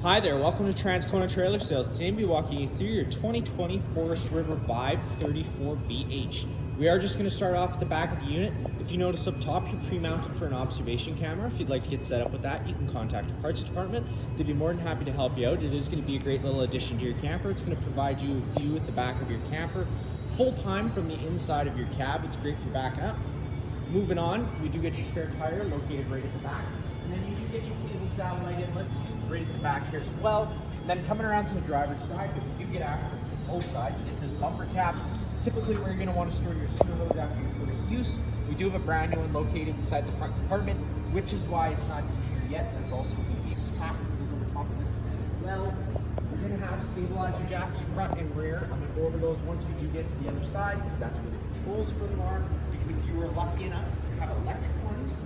Hi there, welcome to Transcona Trailer Sales. Today I'll be walking you through your 2020 Forest River Vibe 34BH. We are just going to start off at the back of the unit. If you notice up top, you're pre-mounted for an observation camera. If you'd like to get set up with that, you can contact the parts department. They'd be more than happy to help you out. It is going to be a great little addition to your camper. It's going to provide you a view at the back of your camper, full time from the inside of your cab. It's great for backing up. Moving on, we do get your spare tire located right at the back. And then you do get your cable satellite inlets right at the back here as well. And then coming around to the driver's side, we do get access to both sides. You get this bumper cap. It's typically where you're going to want to store your sewer hose after your first use. We do have a brand new one located inside the front compartment, which is why it's not in here yet. There's also going to be a cap that goes over top of this as well. We're going to have stabilizer jacks front and rear. I'm going to go over those once we do get to the other side, because that's where the controls for them are. If you were lucky enough to have electric ones,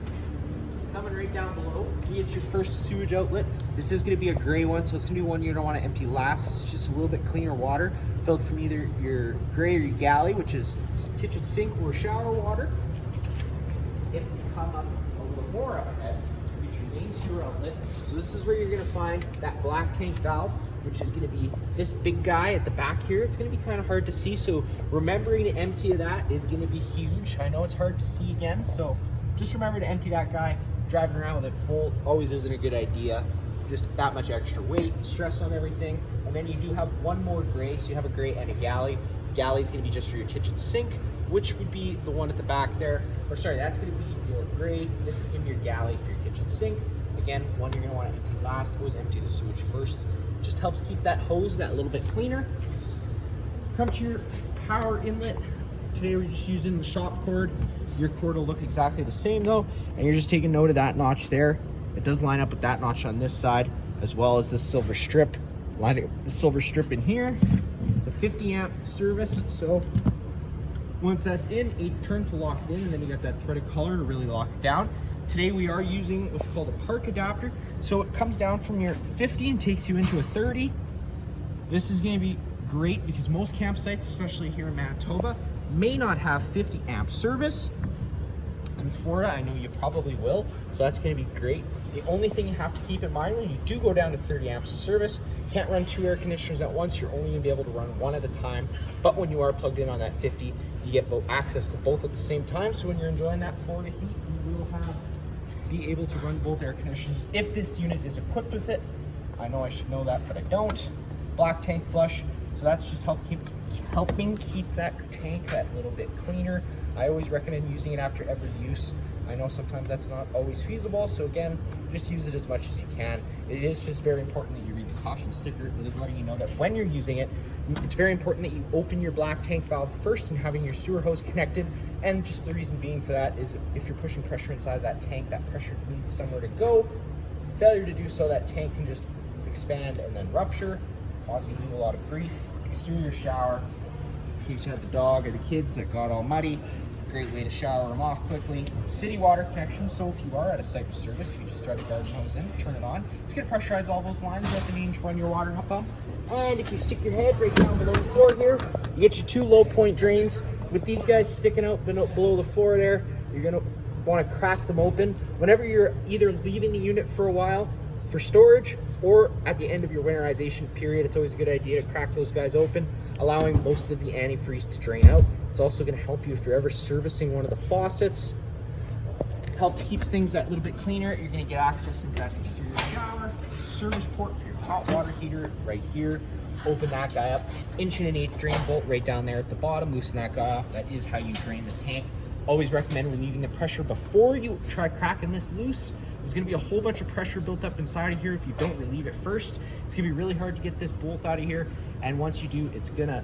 coming right down below, you get your first sewage outlet. This is going to be a gray one, so it's going to be one you don't want to empty last. It's just a little bit cleaner water, filled from either your gray or your galley, which is kitchen sink or shower water. If you come up a little more up ahead, you get your main sewer outlet. So this is where you're going to find that black tank valve, which is going to be this big guy at the back here. It's going to be kind of hard to see, so remembering to empty of that is going to be huge. I know it's hard to see again, so just remember to empty that guy. Driving around with it full always isn't a good idea. Just that much extra weight, stress on everything. And then you do have one more gray, so you have a gray and a galley. Galley is going to be just for your kitchen sink, which would be the one at the back there. Or sorry, that's going to be your gray. This is going to be your galley for your kitchen sink. Again, one you're going to want to empty last. Always empty the sewage first. Just helps keep that hose that little bit cleaner. Come to your power inlet. Today we're just using the shop cord. Your cord will look exactly the same though, and you're just taking note of that notch there. It does line up with that notch on this side, as well as this silver strip. Lining up the silver strip in here. It's a 50 amp service, so once that's in, 8th turn to lock it in, and then you got that threaded collar to really lock it down. Today we are using what's called a park adapter. So it comes down from your 50 and takes you into a 30. This is going to be great because most campsites, especially here in Manitoba, may not have 50 amp service. In Florida, I know you probably will, so that's going to be great. The only thing you have to keep in mind when you do go down to 30 amps of service, you can't run 2 air conditioners at once. You're only going to be able to run one at a time. But when you are plugged in on that 50, you get access to both at the same time. So when you're enjoying that Florida heat, you will be able to run both air conditioners if this unit is equipped with it. I know I should know that, but I don't. Black tank flush, so that's just helping keep that tank that little bit cleaner. I always recommend using it after every use. I know sometimes that's not always feasible, so again, just use it as much as you can. It is just very important that you read the caution sticker that is letting you know that when you're using it, it's very important that you open your black tank valve first and having your sewer hose connected. And just the reason being for that is if you're pushing pressure inside of that tank, that pressure needs somewhere to go. Failure to do so, that tank can just expand and then rupture, causing you a lot of grief. Exterior shower, in case you had the dog or the kids that got all muddy. Great way to shower them off quickly. City water connection, so if you are at a site of service, you can just thread a garden hose in, turn it on. It's going to pressurize all those lines that they need to run your water up on. And if you stick your head right down below the floor here, you get your 2 low point drains. With these guys sticking out below the floor there, you're going to want to crack them open. Whenever you're either leaving the unit for a while for storage or at the end of your winterization period, it's always a good idea to crack those guys open, allowing most of the antifreeze to drain out. It's also going to help you if you're ever servicing one of the faucets. Help keep things that little bit cleaner. You're going to get access into that exterior shower. Service port for your hot water heater right here. Open that guy up. 1.1/8" drain bolt right down there at the bottom. Loosen that guy off. That is how you drain the tank. Always recommend relieving the pressure before you try cracking this loose. There's going to be a whole bunch of pressure built up inside of here if you don't relieve it first. It's going to be really hard to get this bolt out of here, and once you do, it's going to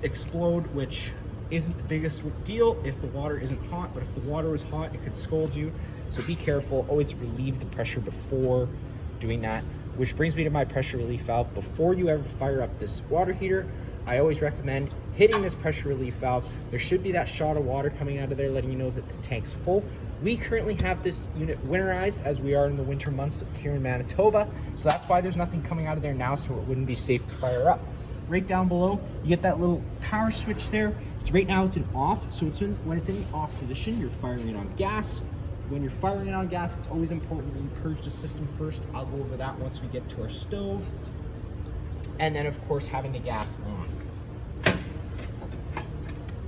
explode, which isn't the biggest deal if the water isn't hot, but if the water was hot, it could scald you. So be careful. Always relieve the pressure before doing that, which brings me to my pressure relief valve. Before you ever fire up this water heater, I always recommend hitting this pressure relief valve. There should be that shot of water coming out of there letting you know that the tank's full. We currently have this unit winterized as we are in the winter months here in Manitoba, so that's why there's nothing coming out of there now, so it wouldn't be safe to fire up. Right down below, you get that little power switch there. Right now it's in off, so when it's in the off position, you're firing it on gas. when you're firing on gas, it's always important that you purge the system first. I'll go over that once we get to our stove. And then of course having the gas on.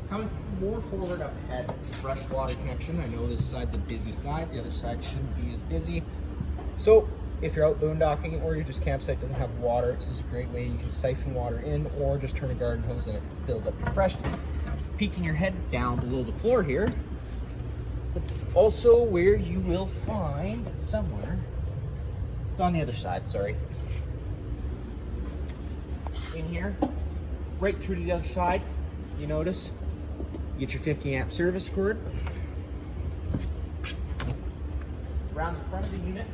Coming more forward up ahead, fresh water connection. I know this side's a busy side, the other side shouldn't be as busy. So if you're out boondocking or your just campsite doesn't have water, this is a great way you can siphon water in, or just turn a garden hose and it fills up your fresh tank. Peeking your head down below the floor here, it's also where you will find somewhere, it's on the other side, sorry. In here, right through to the other side, you notice, you get your 50 amp service cord. Around the front of the unit,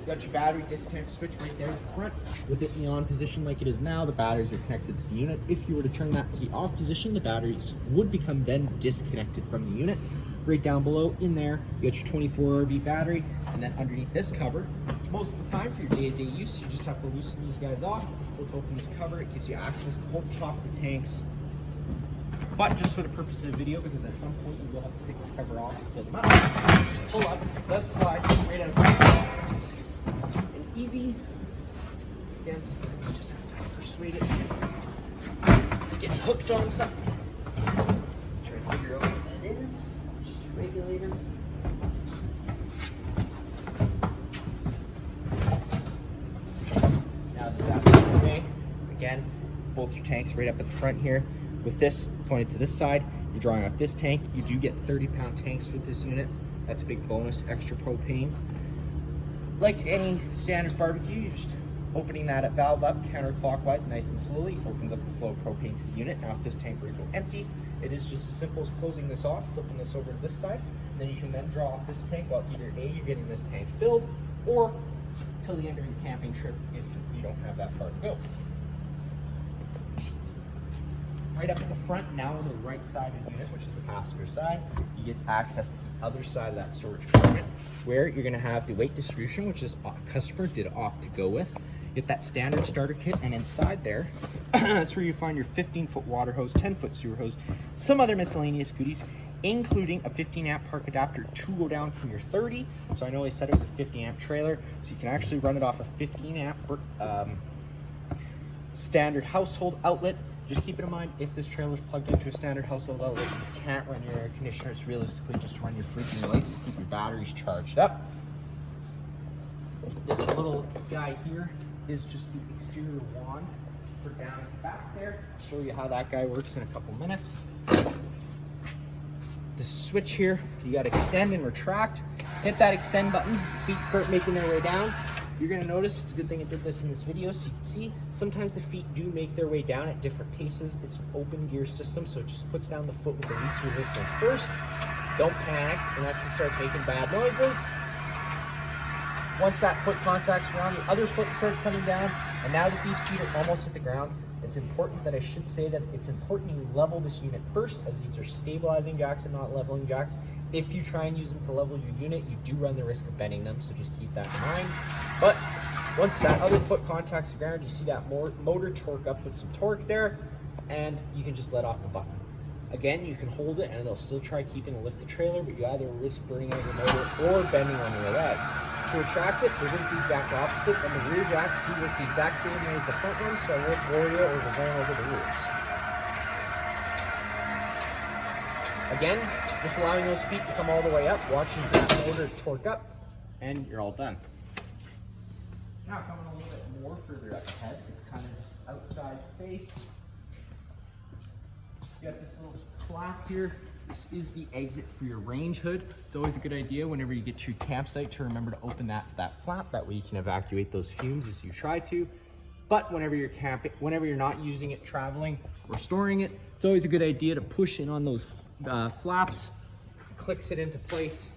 you got your battery disconnect switch right there at the front. With it in the on position like it is now, the batteries are connected to the unit. If you were to turn that to the off position, the batteries would become then disconnected from the unit. Right down below in there, you got your 24 RV battery, and then underneath this cover, most of the time for your day-to-day use, you just have to loosen these guys off, flip open this cover, it gives you access to both top of the tanks. But just for the purpose of the video, because at some point you will have to take this cover off and fill them up, just pull up, it does slide right out of place. And easy, again, sometimes you just have to persuade it. It's getting hooked on something. Try to figure out what that is. Just a regulator. Now that that's out of the way, again, both your tanks right up at the front here. With this pointed to this side, you're drawing off this tank. You do get 30-pound tanks with this unit. That's a big bonus, extra propane. Like any standard barbecue, you're just opening that valve up counterclockwise, nice and slowly, opens up the flow of propane to the unit. Now if this tank were to go empty, it is just as simple as closing this off, flipping this over to this side, and then you can then draw off this tank while either A, you're getting this tank filled, or till the end of your camping trip if you don't have that far to go. Right up at the front, now on the right side of the unit, which is the passenger side, you get access to the other side of that storage compartment, where you're gonna have the weight distribution, which is customer did opt to go with. You get that standard starter kit, and inside there, that's where you find your 15-foot water hose, 10-foot sewer hose, some other miscellaneous goodies, including a 15 amp park adapter to go down from your 30. So I know I said it was a 50 amp trailer, so you can actually run it off a 15 amp standard household outlet. Just keep it in mind, if this trailer is plugged into a standard household outlet, you can't run your air conditioner. It's realistically just to run your fridge and your lights to keep your batteries charged up. This little guy here is just the exterior wand for down at the back there. I'll show you how that guy works in a couple minutes. This switch here, you got to extend and retract. Hit that extend button, feet start making their way down. You're gonna notice, it's a good thing I did this in this video so you can see, sometimes the feet do make their way down at different paces. It's an open gear system, so it just puts down the foot with the least resistance first. Don't panic unless it starts making bad noises. Once that foot contacts around, the other foot starts coming down, and now that these feet are almost at the ground, it's important that I should say that it's important you level this unit first, as these are stabilizing jacks and not leveling jacks. If you try and use them to level your unit, you do run the risk of bending them, so just keep that in mind. But once that other foot contacts the ground, you see that motor torque up with some torque there, and you can just let off the button. Again, you can hold it and it'll still try keeping to lift the trailer, but you either risk burning out your motor or bending on your legs. To retract it, it is the exact opposite, and the rear jacks do work the exact same way as the front ones, so I won't worry you over going over the rears. Again, just allowing those feet to come all the way up, watching that motor torque up, and you're all done. Now coming a little bit more further up ahead, it's kind of just outside space. You got this little flap here. This is the exit for your range hood. It's always a good idea whenever you get to your campsite to remember to open that flap. That way you can evacuate those fumes as you try to. But whenever you're camping, whenever you're not using it, traveling, or storing it, it's always a good idea to push in on those flaps. Clicks it into place,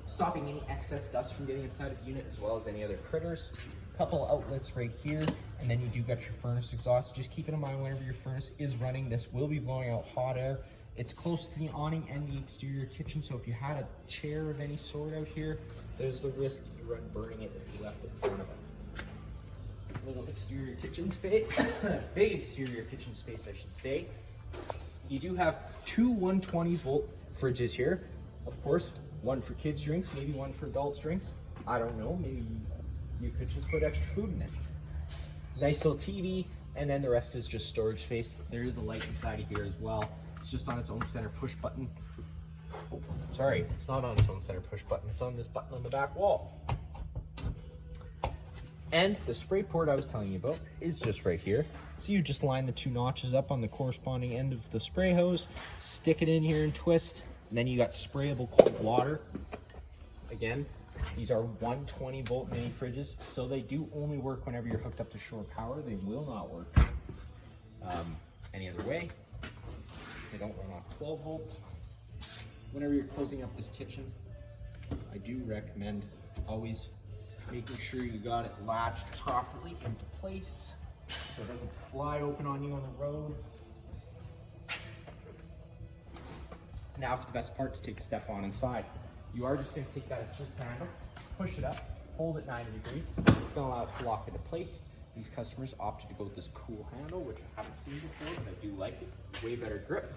stopping any excess dust from getting inside of the unit, as well as any other critters. Couple outlets right here, and then you do got your furnace exhaust. Just keep it in mind whenever your furnace is running, this will be blowing out hot air. It's close to the awning and the exterior kitchen, so if you had a chair of any sort out here, there's the risk that you run burning it if you left it in front of it. Little exterior kitchen space, big exterior kitchen space, I should say. You do have two 120 volt fridges here. Of course, one for kids drinks, maybe one for adults drinks. I don't know, maybe you could just put extra food in it. Nice little TV, and then the rest is just storage space. There is a light inside of here as well. It's just on its own center push button. Oh, sorry, it's not on its own center push button. It's on this button on the back wall. And the spray port I was telling you about is just right here. So you just line the 2 notches up on the corresponding end of the spray hose, stick it in here and twist, and then you got sprayable cold water. Again, these are 120 volt mini fridges, so they do only work whenever you're hooked up to shore power. They will not work any other way. They don't run off 12 volt. Whenever you're closing up this kitchen, I do recommend always making sure you got it latched properly into place so it doesn't fly open on you on the road. Now for the best part, to take a step on inside. You are just going to take that assist handle, push it up, hold it 90 degrees. It's going to allow it to lock into place. These customers opted to go with this cool handle, which I haven't seen before, but I do like it. Way better grip.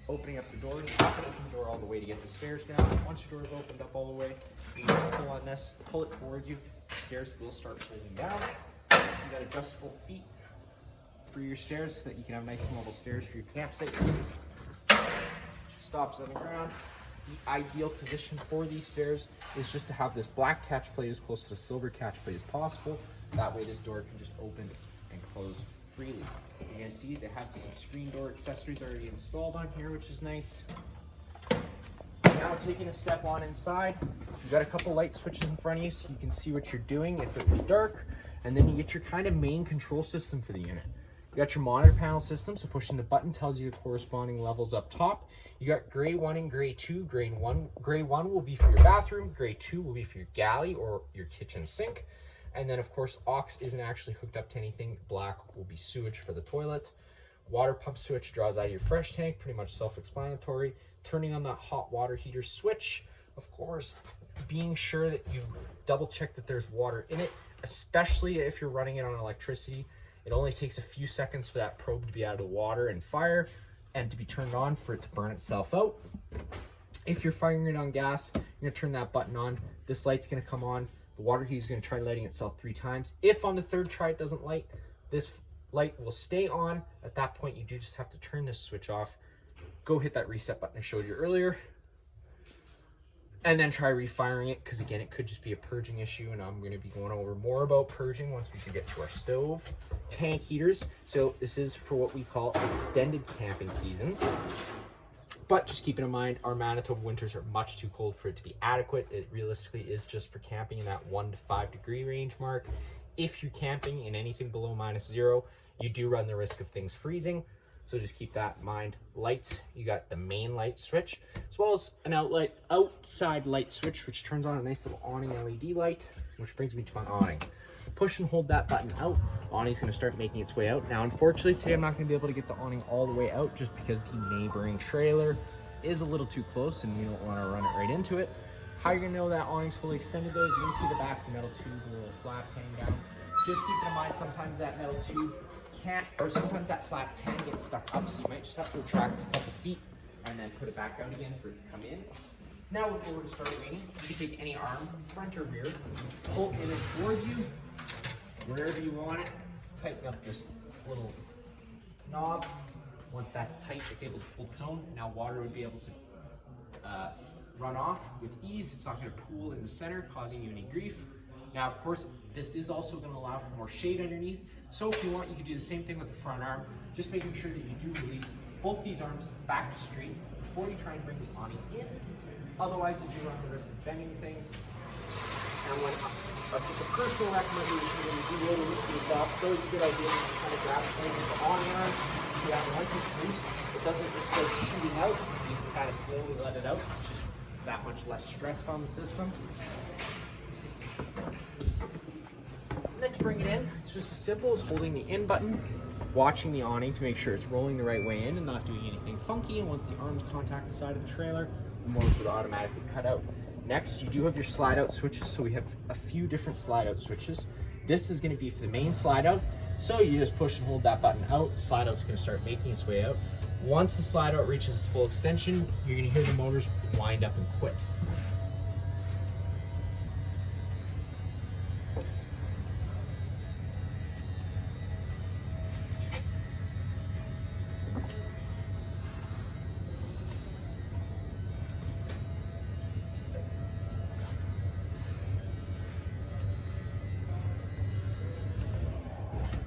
Opening up the door, you have to open the door all the way to get the stairs down. Once your door is opened up all the way, you just pull on this, pull it towards you. The stairs will start folding down. You got adjustable feet for your stairs so that you can have nice and level stairs for your campsite needs. Stops on the ground. The ideal position for these stairs is just to have this black catch plate as close to the silver catch plate as possible. That way this door can just open and close freely. You're going to see they have some screen door accessories already installed on here, which is nice. Now taking a step on inside, you've got a couple light switches in front of you so you can see what you're doing if it was dark, and then you get your kind of main control system for the unit. You got your monitor panel system, so pushing the button tells you the corresponding levels up top. You got gray 1 and gray 2. Gray 1 will be for your bathroom, gray 2 will be for your galley or your kitchen sink. And then of course, aux isn't actually hooked up to anything. Black will be sewage for the toilet. Water pump switch draws out of your fresh tank, pretty much self-explanatory. Turning on that hot water heater switch, of course, being sure that you double check that there's water in it, especially if you're running it on electricity. It only takes a few seconds for that probe to be out of the water and fire and to be turned on for it to burn itself out. If you're firing it on gas, you're gonna turn that button on. This light's gonna come on. The water heater is gonna try lighting itself 3 times. If on the 3rd try it doesn't light, this light will stay on. At that point, you do just have to turn this switch off. Go hit that reset button I showed you earlier. And then try refiring it, because again, it could just be a purging issue, and I'm gonna be going over more about purging once we can get to our stove. Tank heaters, so this is for what we call extended camping seasons. But just keeping in mind, our Manitoba winters are much too cold for it to be adequate. It realistically is just for camping in that 1 to 5 degree range mark. If you're camping in anything below -0, you do run the risk of things freezing. So just keep that in mind. Lights, you got the main light switch, as well as an outside light switch, which turns on a nice little awning LED light, which brings me to my awning. Push and hold that button out. Awning's gonna start making its way out. Now, unfortunately, today I'm not gonna be able to get the awning all the way out just because the neighboring trailer is a little too close and you don't wanna run it right into it. How you're gonna know that awning's fully extended though is you're gonna see the back of the metal tube, the little flap hanging down. Just keep in mind, sometimes that metal tube can't, or sometimes that flap can get stuck up, so you might just have to retract a couple feet and then put it back out again for it to come in. Now, if we were to start raining, you can take any arm, front or rear, pull it in towards you, wherever you want it, tighten up this little knob. Once that's tight, it's able to hold its own. Now water would be able to run off with ease. It's not going to pool in the center, causing you any grief. Now, of course, this is also going to allow for more shade underneath. So if you want, you can do the same thing with the front arm, just making sure that you do release both these arms back to straight before you try and bring the awning in. Otherwise, you do run the risk of bending things. And when just a personal recommendation, when you do roll to loosen this off, it's always a good idea to kind of grab the thing with the awning arm. So that once it's loose, it doesn't just go shooting out. You can kind of slowly let it out, just that much less stress on the system. And then to bring it in, it's just as simple as holding the in button, watching the awning to make sure it's rolling the right way in and not doing anything funky. And once the arms contact the side of the trailer, the motors would automatically cut out. Next, you do have your slide out switches. So we have a few different slide out switches. This is going to be for the main slide out. So you just push and hold that button out. Slide out's going to start making its way out. Once the slide out reaches its full extension, you're going to hear the motors wind up and quit.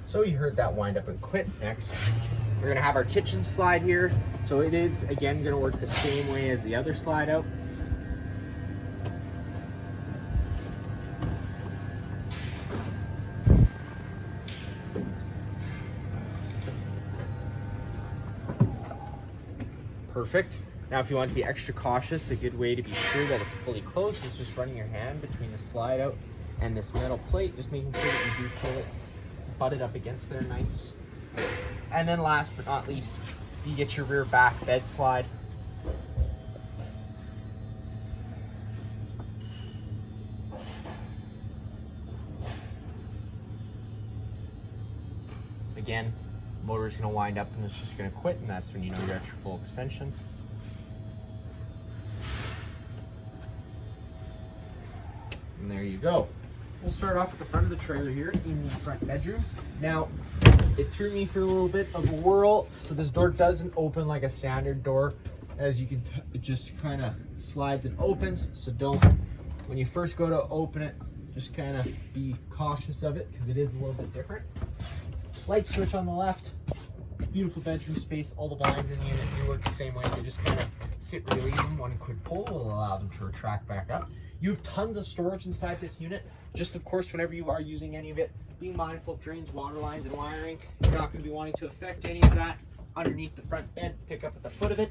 So you heard that wind up and quit. Next, we're gonna have our kitchen slide here. So it is, again, gonna work the same way as the other slide out. Perfect. Now, if you want to be extra cautious, a good way to be sure that it's fully closed is just running your hand between the slide out and this metal plate, just making sure that you do feel it butted up against there nice. And then last but not least, you get your rear back bed slide. Again, motor is going to wind up and it's just going to quit, and that's when you know you're at your full extension. And there you go. We'll start off at the front of the trailer here in the front bedroom. Now, it threw me for a little bit of a whirl. So this door doesn't open like a standard door. As you can tell, it just kind of slides and opens. So when you first go to open it, just kind of be cautious of it because it is a little bit different. Light switch on the left. Beautiful bedroom space. All the blinds in the unit do work the same way. They just kind of sit really even. One quick pull will allow them to retract back up. You have tons of storage inside this unit. Just, of course, whenever you are using any of it, being mindful of drains, water lines, and wiring. You're not going to be wanting to affect any of that. Underneath the front bed, pick up at the foot of it.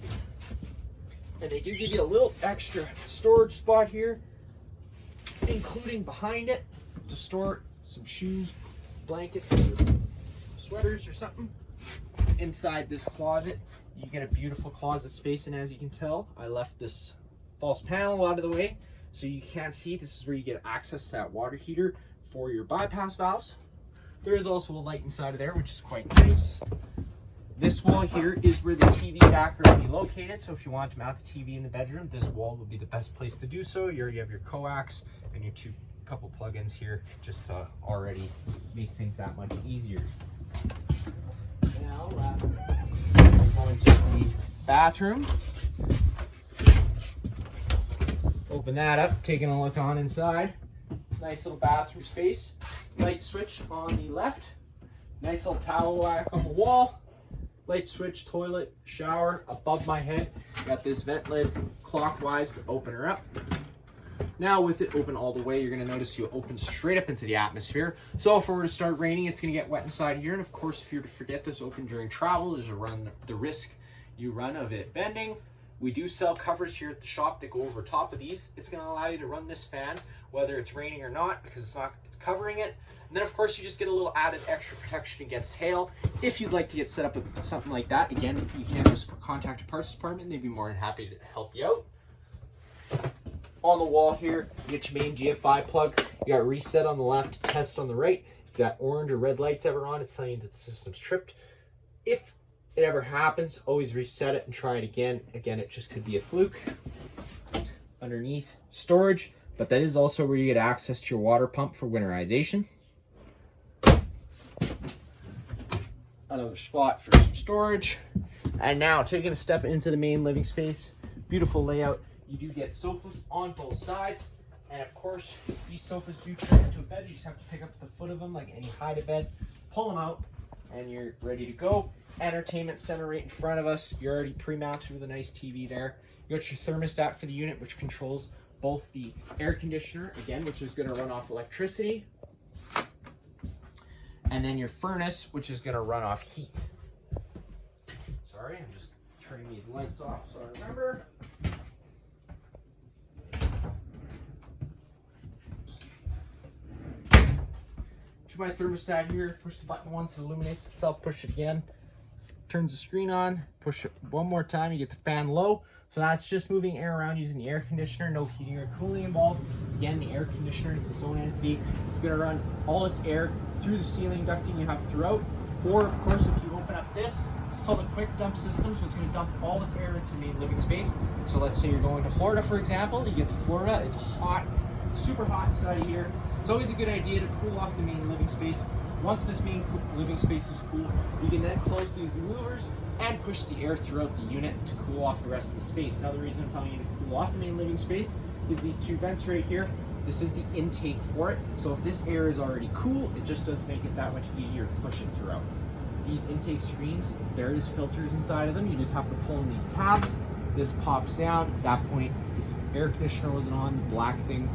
And they do give you a little extra storage spot here, including behind it, to store some shoes, blankets, sweaters, or something. Inside this closet, you get a beautiful closet space, and as you can tell, I left this false panel out of the way so you can't see. This is where you get access to that water heater for your bypass valves. There is also a light inside of there, which is quite nice. This wall here is where the TV backer will be located, so if you want to mount the TV in the bedroom, this wall will be the best place to do so. You already have your coax and your couple plugins here, just to already make things that much easier. Now, last going to the bathroom. Open that up, taking a look on inside. Nice little bathroom space. Light switch on the left. Nice little towel rack on the wall. Light switch, toilet, shower above my head. Got this vent lid clockwise to open her up. Now with it open all the way, you're gonna notice you open straight up into the atmosphere. So if it were to start raining, it's gonna get wet inside here. And of course, if you're to forget this open during travel, there's the risk you run of it bending. We do sell covers here at the shop that go over top of these. It's gonna allow you to run this fan, whether it's raining or not, because it's covering it. And then of course you just get a little added extra protection against hail. If you'd like to get set up with something like that, again, you can just contact a parts department. They'd be more than happy to help you out. On the wall here, you get your main GFI plug. You got reset on the left, test on the right. If you got orange or red lights ever on, it's telling you that the system's tripped. If it ever happens, always reset it and try it again. Again, it just could be a fluke. Underneath, storage, but that is also where you get access to your water pump for winterization. Another spot for some storage. And now, taking a step into the main living space. Beautiful layout. You do get sofas on both sides. And of course, these sofas do turn into a bed. You just have to pick up the foot of them like any hide-a-bed, pull them out, and you're ready to go. Entertainment center right in front of us. You're already pre-mounted with a nice TV there. You got your thermostat for the unit, which controls both the air conditioner, again, which is going to run off electricity, and then your furnace, which is going to run off heat. Sorry, I'm just turning these lights off so I remember. To my thermostat here, push the button once, it illuminates itself, push it again, turns the screen on, push it one more time, you get the fan low. So that's just moving air around using the air conditioner, no heating or cooling involved. Again, the air conditioner is its own entity. It's going to run all its air through the ceiling ducting you have throughout. Or of course, if you open up this, it's called a quick dump system, so it's going to dump all its air into the main living space. So let's say you're going to Florida, for example. You get to Florida, it's hot, super hot inside of here. It's always a good idea to cool off the main living space. Once this main living space is cool, you can then close these louvers and push the air throughout the unit to cool off the rest of the space. Now the reason I'm telling you to cool off the main living space is these two vents right here. This is the intake for it. So if this air is already cool, it just does make it that much easier to push it throughout. These intake screens, there is filters inside of them. You just have to pull in these tabs. This pops down. At that point, if the air conditioner wasn't on, the black thing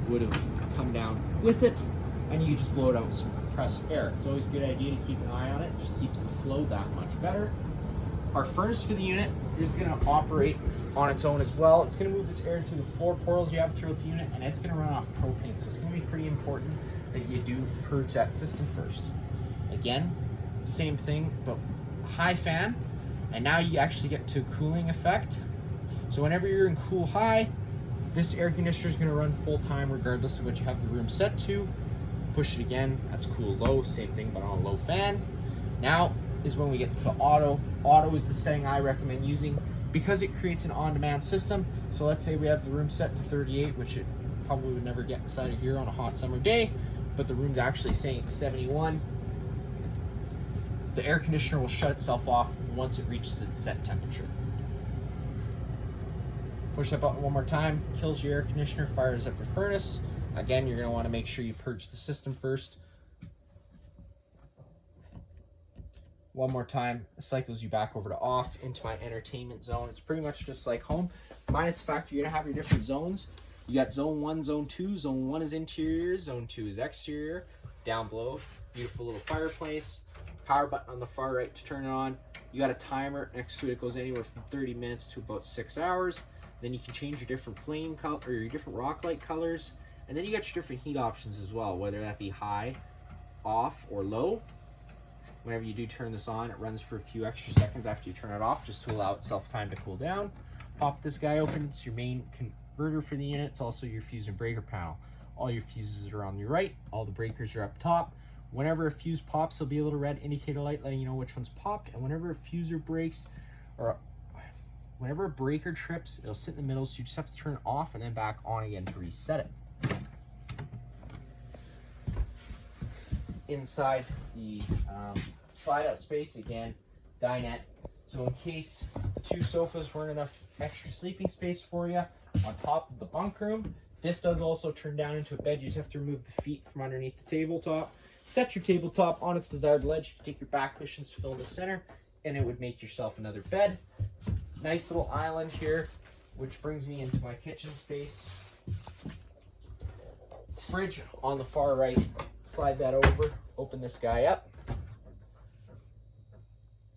would have come down with it, and you just blow it out with some compressed air. It's always a good idea to keep an eye on it. It just keeps the flow that much better. Our furnace for the unit is going to operate on its own as well. It's going to move its air through the 4 portals you have throughout the unit, and it's going to run off propane. So it's going to be pretty important that you do purge that system first. Again, same thing, but high fan, and now you actually get to cooling effect. So whenever you're in cool high, this air conditioner is going to run full time regardless of what you have the room set to. Push it again, that's cool low, same thing but on a low fan. Now is when we get to auto. Auto is the setting I recommend using because it creates an on-demand system. So let's say we have the room set to 38, which it probably would never get inside of here on a hot summer day, but the room's actually saying it's 71. The air conditioner will shut itself off once it reaches its set temperature. Push that button one more time, kills your air conditioner, fires up your furnace. Again, you're going to want to make sure you purge the system first. One more time, it cycles you back over to off into my entertainment zone. It's pretty much just like home, minus the fact you're going to have your different zones. You got zone 1, zone 2. Zone 1 is interior, zone 2 is exterior. Down below, beautiful little fireplace. Power button on the far right to turn it on. You got a timer next to it. It goes anywhere from 30 minutes to about 6 hours. Then you can change your different flame color or your different rock light colors. And then you got your different heat options as well, whether that be high, off, or low. Whenever you do turn this on, it runs for a few extra seconds after you turn it off just to allow itself time to cool down. Pop this guy open. It's your main converter for the unit. It's also your fuse and breaker panel. All your fuses are on your right. All the breakers are up top. Whenever a fuse pops, there'll be a little red indicator light letting you know which one's popped. And whenever a fuser breaks, or whenever a breaker trips, it'll sit in the middle, so you just have to turn it off and then back on again to reset it. Inside the slide out space, again, dinette. So in case the 2 sofas weren't enough extra sleeping space for you, on top of the bunk room, this does also turn down into a bed. You just have to remove the feet from underneath the tabletop. Set your tabletop on its desired ledge. Take your back cushions, fill in the center, and it would make yourself another bed. Nice little island here, which brings me into my kitchen space. Fridge on the far right. Slide that over, open this guy up.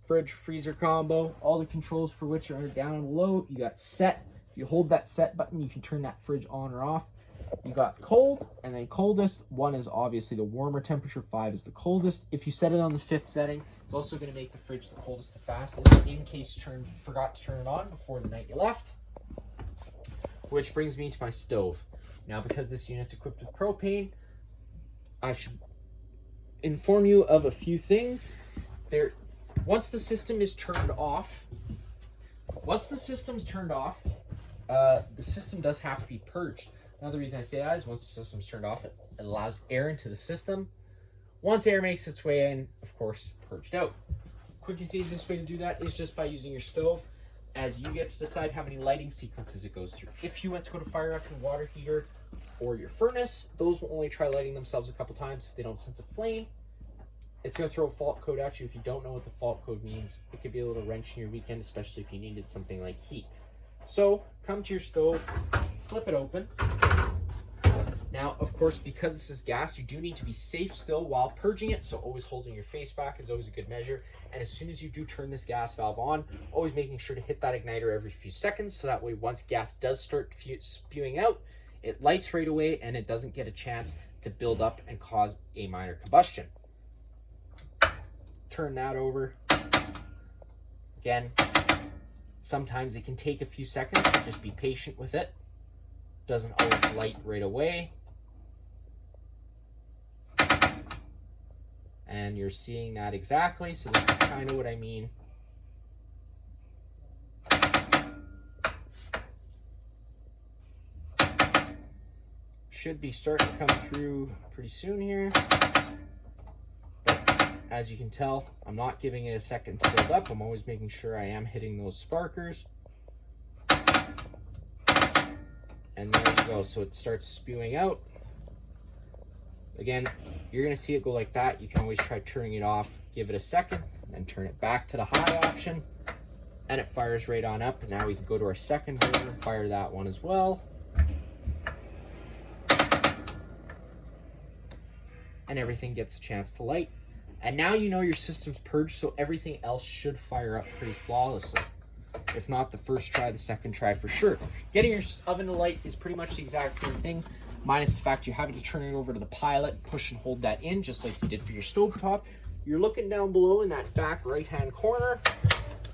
Fridge freezer combo, all the controls for which are down and low. You got set. If you hold that set button, you can turn that fridge on or off. You got cold, and then coldest. 1 is obviously the warmer temperature, 5 is the coldest. If you set it on the 5th setting, it's also going to make the fridge the coldest the fastest, in case you forgot to turn it on before the night you left. Which brings me to my stove. Now, because this unit's equipped with propane, I should inform you of a few things. Once the system is turned off, the system does have to be purged. Another reason I say that is once the system's turned off, it allows air into the system. Once air makes its way in, of course, purged out. Quickest, easiest way to do that is just by using your stove, as you get to decide how many lighting sequences it goes through. If you went to go to fire up your water heater or your furnace, those will only try lighting themselves a couple times. If they don't sense a flame, it's going to throw a fault code at you. If you don't know what the fault code means, it could be a little wrench in your weekend, especially if you needed something like heat. So come to your stove, flip it open. Now, of course, because this is gas, you do need to be safe still while purging it, so always holding your face back is always a good measure. And as soon as you do turn this gas valve on, always making sure to hit that igniter every few seconds, so that way once gas does start spewing out, it lights right away and it doesn't get a chance to build up and cause a minor combustion. Turn that over. Again, sometimes it can take a few seconds, so just be patient with it. Doesn't always light right away. And you're seeing that exactly. So this is kind of what I mean. Should be starting to come through pretty soon here. But as you can tell, I'm not giving it a second to build up. I'm always making sure I am hitting those sparkers. And there you go. So it starts spewing out. Again, you're going to see it go like that. You can always try turning it off, give it a second, and then turn it back to the high option. And it fires right on up. And now we can go to our second burner, fire that one as well. And everything gets a chance to light. And now you know your system's purged, so everything else should fire up pretty flawlessly. If not the first try, the second try for sure. Getting your oven to light is pretty much the exact same thing, minus the fact you're having to turn it over to the pilot, push and hold that in, just like you did for your stovetop. You're looking down below in that back right-hand corner.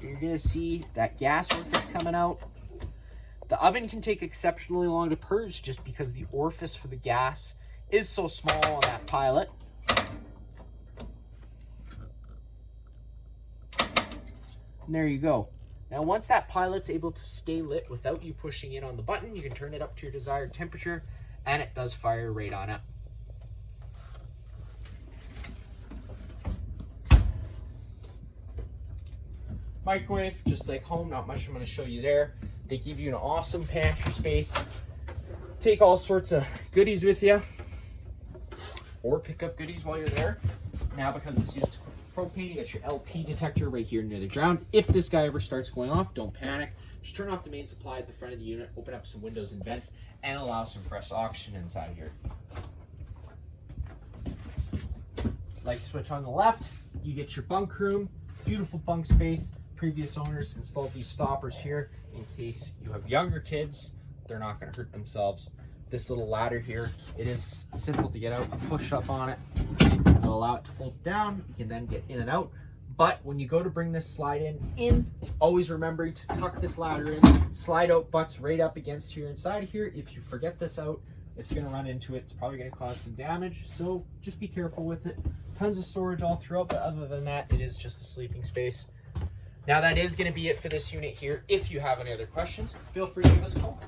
You're gonna see that gas orifice coming out. The oven can take exceptionally long to purge just because the orifice for the gas is so small on that pilot. And there you go. Now once that pilot's able to stay lit without you pushing in on the button, you can turn it up to your desired temperature and it does fire right on up. Microwave, just like home, not much I'm going to show you there. They give you an awesome pantry space. Take all sorts of goodies with you, or pick up goodies while you're there. Now, because this unit's propane, you got your LP detector right here near the ground. If this guy ever starts going off, don't panic. Just turn off the main supply at the front of the unit, open up some windows and vents, and allow some fresh oxygen inside here. Light switch on the left, you get your bunk room, beautiful bunk space. Previous owners installed these stoppers here in case you have younger kids. They're not going to hurt themselves. This little ladder here, it is simple to get out. Push up on it, it'll allow it to fold down. You can then get in and out. But when you go to bring this slide in, always remembering to tuck this ladder in. Slide out butts right up against here inside here. If you forget this out, it's going to run into it. It's probably going to cause some damage. So just be careful with it. Tons of storage all throughout, but other than that, it is just a sleeping space. Now that is going to be it for this unit here. If you have any other questions, feel free to give us a call.